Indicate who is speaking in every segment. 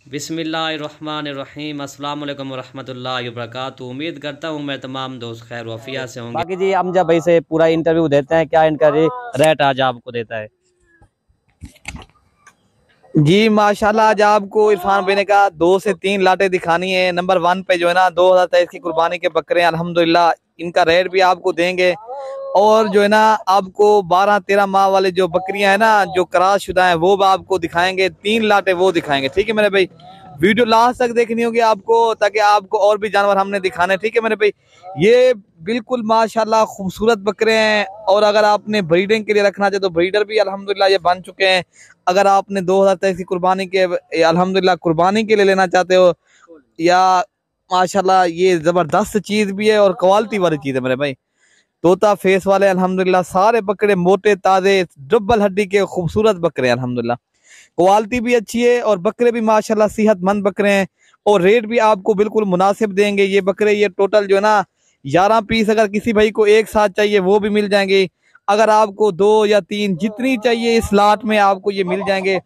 Speaker 1: बिस्मिल्लाहिर्रहमानिर्रहीम अस्सलाम वालेकुम वरहमतुल्लाहि वबरकातुहू। उम्मीद करता हूँ मैं तमाम दोस्त खैर वफिया से होंगे।
Speaker 2: बाकी जी हम जब भाई से पूरा इंटरव्यू देते हैं, क्या इनका रेट आज आपको देता है।
Speaker 3: जी माशाल्लाह, आज आपको इरफान भाई ने कहा 2 से 3 लाटें दिखानी है। नंबर 1 पे जो है ना 2023 की कुर्बानी के बकरे हैं अल्हम्दुलिल्लाह, इनका रेट भी आपको देंगे। और जो है ना आपको 12-13 माह वाले जो बकरियां हैं ना, जो क्रॉस शुदा हैं, वो भी आपको दिखाएंगे। 3 लाटें वो दिखाएंगे। ठीक है मेरे भाई, वीडियो लास्ट तक देखनी होगी आपको, ताकि आपको और भी जानवर हमने दिखाने। ठीक है मेरे भाई, ये बिल्कुल माशाल्लाह खूबसूरत बकरे हैं। और अगर आपने ब्रीडिंग के लिए रखना चाहे तो ब्रीडर भी अल्हम्दुलिल्लाह ये बन चुके हैं। अगर आपने 2023 की कुर्बानी के अल्हम्दुलिल्लाह कुर्बानी के लिए लेना चाहते हो, या माशाल्लाह ये जबरदस्त चीज भी है और क्वालिटी वाली चीज है मेरे भाई। तोता फेस वाले अल्हम्दुलिल्लाह सारे बकरे मोटे ताजे डबल हड्डी के खूबसूरत बकरे हैं अल्हम्दुलिल्लाह। क्वालिटी भी अच्छी है और बकरे भी माशाल्लाह सेहतमंद बकरे हैं। और रेट भी आपको बिल्कुल मुनासिब देंगे ये बकरे। ये टोटल जो है ना 11 पीस, अगर किसी भाई को एक साथ चाहिए वो भी मिल जाएंगे। अगर आपको 2 या 3 जितनी चाहिए इस लाट में आपको ये मिल जाएंगे।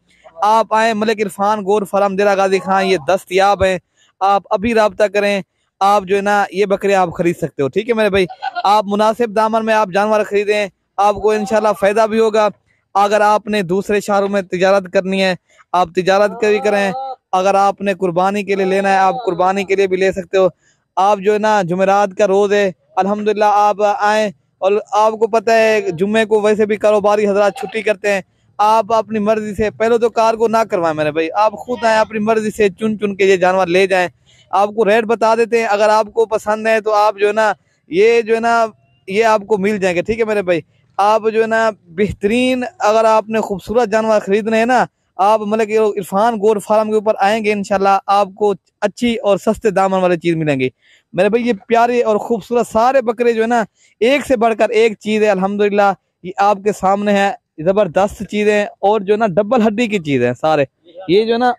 Speaker 3: आप आए मलिक इरफान गोर फार्म देरा गाजी खान, ये दस्तयाब है। आप अभी रब्ता करें, आप जो है ना ये बकरे आप खरीद सकते हो। ठीक है मेरे भाई, आप मुनासिब दामन में आप जानवर खरीदें, आपको इंशाल्लाह फायदा भी होगा। अगर आपने दूसरे शहरों में तिजारत करनी है, आप तिजारत भी करें। अगर आपने कुर्बानी के लिए लेना है, आप कुर्बानी के लिए भी ले सकते हो। आप जो है ना जुमेरात का रोज है अल्हम्दुलिल्लाह, आप आए। और आपको पता है जुम्मे को वैसे भी कारोबारी हजरात छुट्टी करते हैं। आप अपनी मर्जी से पहले तो कार को ना करवाएं मेरे भाई, आप खुद आए अपनी मर्जी से चुन चुन के ये जानवर ले जाएं। आपको रेट बता देते हैं, अगर आपको पसंद है तो आप जो है ना ये जो है ना ये आपको मिल जाएंगे। ठीक है मेरे भाई, आप जो है ना बेहतरीन, अगर आपने खूबसूरत जानवर खरीदने हैं ना, आप मतलब इरफान गोर फार्म के ऊपर आएंगे इंशाल्लाह आपको अच्छी और सस्ते दामन वाली चीज मिलेंगी मेरे भाई। ये प्यारे और खूबसूरत सारे बकरे जो है ना एक से बढ़कर एक चीज है अल्हम्दुलिल्लाह, ये आपके सामने है। जबरदस्त चीजें और जो है ना डबल हड्डी की चीज है सारे। ये जो है ना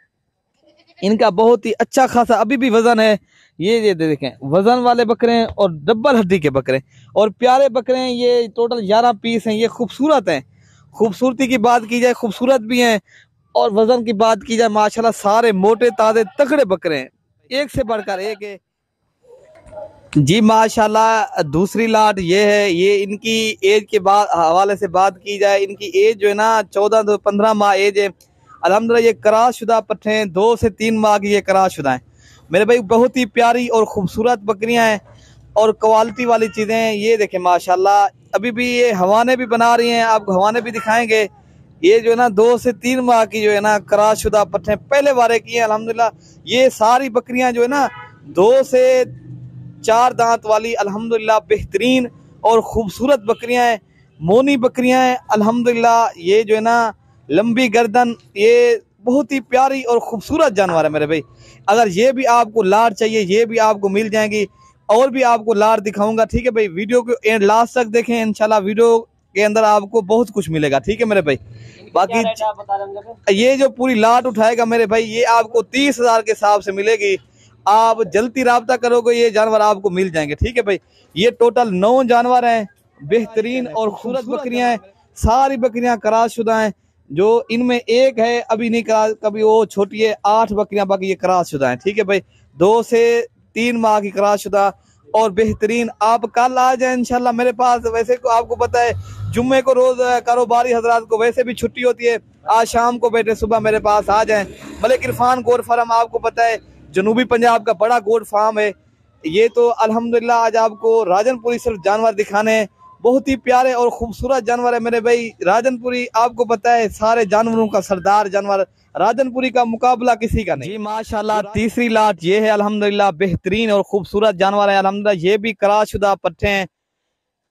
Speaker 3: इनका बहुत ही अच्छा खासा अभी भी वजन है। ये देखें वजन वाले बकरे हैं और डबल हड्डी के बकरे और प्यारे बकरे हैं। ये टोटल 11 पीस हैं। ये खूबसूरत हैं, खूबसूरती की बात की जाए खूबसूरत भी हैं। और वजन की बात की जाए माशाल्लाह सारे मोटे ताजे तगड़े बकरे हैं, एक से बढ़कर एक है जी माशाल्लाह। दूसरी लाट ये है। ये इनकी एज के बाद हवाले से बात की जाए, इनकी एज जो है ना 14 से 15 माह एज है अल्हम्दुलिल्लाह। ये क्रॉस शुदा पट्टे हैं, 2 से 3 माह की ये क्रॉस शुदा हैं मेरे भाई। बहुत ही प्यारी और खूबसूरत बकरियां हैं और क्वालिटी वाली चीजें हैं। ये देखें माशाल्लाह, अभी भी ये हवाने भी बना रही हैं, आपको हवाने भी दिखाएंगे। ये जो है ना 2 से 3 माह की जो है ना क्रॉस शुदा पट्टे पहले वारे की है अल्हम्दुलिल्लाह। ये सारी बकरियां जो है ना 2 से 4 दांत वाली अल्हम्दुलिल्लाह बेहतरीन और खूबसूरत बकरियां हैं, मोनी बकरियां हैं अल्हम्दुलिल्लाह। ये जो है ना लंबी गर्दन, ये बहुत ही प्यारी और खूबसूरत जानवर है मेरे भाई। अगर ये भी आपको लाट चाहिए ये भी आपको मिल जाएंगी, और भी आपको लाट दिखाऊंगा। ठीक है भाई, वीडियो को एंड लास्ट तक देखें, इंशाल्लाह वीडियो के अंदर आपको बहुत कुछ मिलेगा। ठीक है मेरे भाई, बाकी ये जो पूरी लाट उठाएगा मेरे भाई, ये आपको 30,000 के हिसाब से मिलेगी। आप जल्दी राब्ता करोगे ये जानवर आपको मिल जाएंगे। ठीक है भाई, ये टोटल 9 जानवर हैं, बेहतरीन और खूबसूरत बकरियां हैं। सारी बकरियां क्रॉस शुदा हैं, जो इनमें एक है अभी नहीं क्रॉस, कभी वो छोटी है। 8 बकरियां बाकी ये क्रॉस शुदा हैं। ठीक है भाई, 2 से 3 माह की क्रॉस शुदा और बेहतरीन। आप कल आ जाए इंशाल्लाह मेरे पास। वैसे को आपको पता है जुम्मे को रोज कारोबारी हजरात को वैसे भी छुट्टी होती है। आज शाम को बैठे सुबह मेरे पास आ जाएं। मलिक इरफान गोर फार्म आपको पता है जनूबी पंजाब का बड़ा गोट फार्म है। ये तो अल्हम्दुलिल्लाह आज आपको राजनपुरी सिर्फ जानवर दिखाने हैं। बहुत ही प्यारे और खूबसूरत जानवर है मेरे भाई। राजनपुरी आपको पता है सारे जानवरों का सरदार जानवर, राजनपुरी का मुकाबला किसी का नहीं जी माशाल्लाह। तीसरी लाट ये है अल्हम्दुलिल्लाह, बेहतरीन और खूबसूरत जानवर है अल्हम्दुलिल्लाह। ये भी क्रॉस शुदा पट्टे हैं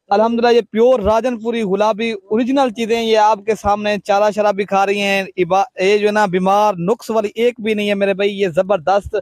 Speaker 3: अल्हम्दुलिल्लाह। ये प्योर राजनपुरी गुलाबी ओरिजिनल चीजें ये आपके सामने चारा शराब भी खा रही हैं। ये जो है ना बीमार नुक्स वाली एक भी नहीं है मेरे भाई। ये जबरदस्त,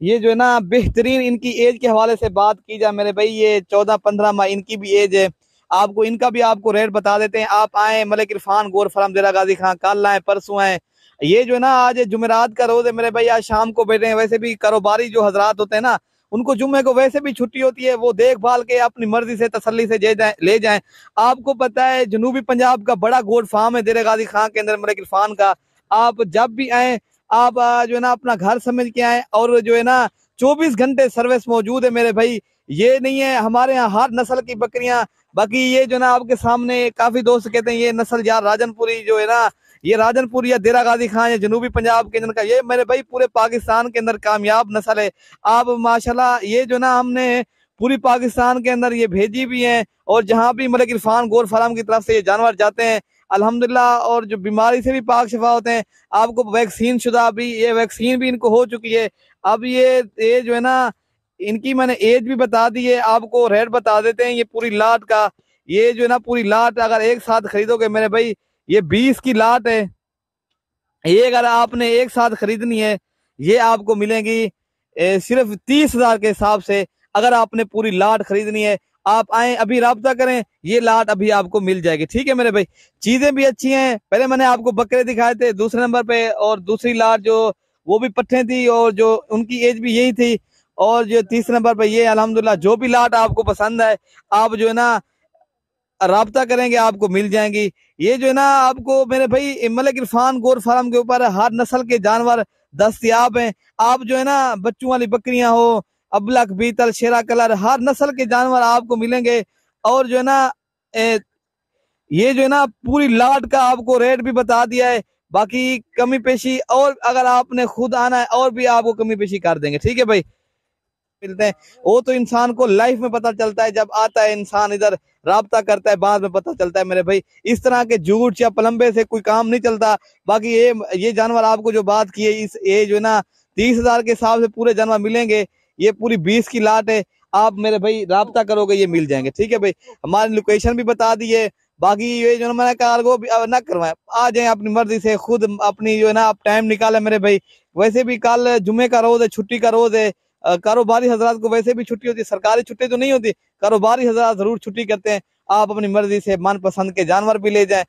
Speaker 3: ये जो है ना बेहतरीन। इनकी एज के हवाले से बात की जाए मेरे भाई, ये 14-15 माह इनकी भी एज है। आपको इनका भी आपको रेट बता देते हैं। आप आए मलिक इरफान गोर फार्म देरा गाजी खां, कल आए परसों आए। ये जो है ना आज जुमेरात का रोज है मेरे भाई, आज शाम को बैठे हैं। वैसे भी कारोबारी जो हजरात होते हैं ना, उनको जुम्मे को वैसे भी छुट्टी होती है, वो देखभाल के अपनी मर्जी से तसल्ली से ले जाएं। आपको पता है जनूबी पंजाब का बड़ा गोट फार्म है देरे गाजी खां के अंदर मलिक इरफान का। आप जब भी आए आप जो है ना अपना घर समझ के आए। और जो है ना 24 घंटे सर्विस मौजूद है मेरे भाई। ये नहीं है, हमारे यहाँ हर नस्ल की बकरियां, बाकी ये जो ना आपके सामने काफी दोस्त कहते हैं ये नस्ल यार राजनपुरी जो है ना, ये राजनपुरी या देरा गाजी खान या जनूबी पंजाब के अंदर का, ये मेरे भाई पूरे पाकिस्तान के अंदर कामयाब नस्ल है। आप माशाल्लाह ये जो ना हमने पूरी पाकिस्तान के अंदर ये भेजी भी है, और जहाँ भी मलिक इरफान गोर फार्म की तरफ से ये जानवर जाते हैं अल्हम्दुलिल्लाह, और जो बीमारी से भी पाक शिफा होते हैं। आपको वैक्सीन शुदा भी, ये वैक्सीन भी इनको हो चुकी है। अब ये जो है ना, इनकी मैंने एज भी बता दी है, आपको रेट बता देते हैं। ये पूरी लाट का, ये जो है ना पूरी लाट अगर एक साथ खरीदोगे मेरे भाई, ये 20 की लाट है। ये अगर आपने एक साथ खरीदनी है, ये आपको मिलेंगी सिर्फ 30,000 के हिसाब से। अगर आपने पूरी लाट खरीदनी है, आप आए अभी राब्ता करें, ये लाट अभी आपको मिल जाएगी। ठीक है मेरे भाई, चीजें भी अच्छी हैं। पहले मैंने आपको बकरे दिखाए थे दूसरे नंबर पे, और दूसरी लाट जो वो भी पट्ठे थी, और जो उनकी एज भी यही थी। और जो तीसरे नंबर पे ये अल्हम्दुलिल्लाह, जो भी लाट आपको पसंद है आप जो है ना राब्ता करेंगे आपको मिल जाएंगी। ये जो है ना आपको मेरे भाई मलिक इरफान गोर फार्म के ऊपर हर नस्ल के जानवर दस्तयाब हैं। आप जो है ना बच्चों वाली बकरियां हो, अबलख, बीतल, शेरा कलर, हर नस्ल के जानवर आपको मिलेंगे। और जो है ना ये जो है ना पूरी लाट का आपको रेट भी बता दिया है। बाकी कमी पेशी, और अगर आपने खुद आना है और भी आपको कमी पेशी कर देंगे। ठीक है भाई, मिलते हैं। वो तो इंसान को लाइफ में पता चलता है, जब आता है इंसान इधर राब्ता करता है, बाद में पता चलता है मेरे भाई। इस तरह के झूठ या पलंबे से कोई काम नहीं चलता। बाकी ये जानवर आपको जो बात की है, इस ये जो है ना 30,000 के हिसाब से पूरे जानवर मिलेंगे। ये पूरी 20 की लाट है। आप मेरे भाई राब्ता करोगे ये मिल जाएंगे। ठीक है भाई, हमारी लोकेशन भी बता दी है। बाकी ये जो मैंने कार्गो ना करवाए, आ जाए अपनी मर्जी से, खुद अपनी जो है ना आप टाइम निकाले मेरे भाई। वैसे भी कल जुमे का रोज है, छुट्टी का रोज है। कारोबारी हजरात को वैसे भी छुट्टी होती है, सरकारी छुट्टी तो नहीं होती, कारोबारी हजरात जरूर छुट्टी करते हैं। आप अपनी मर्जी से मनपसंद के जानवर भी ले जाएं।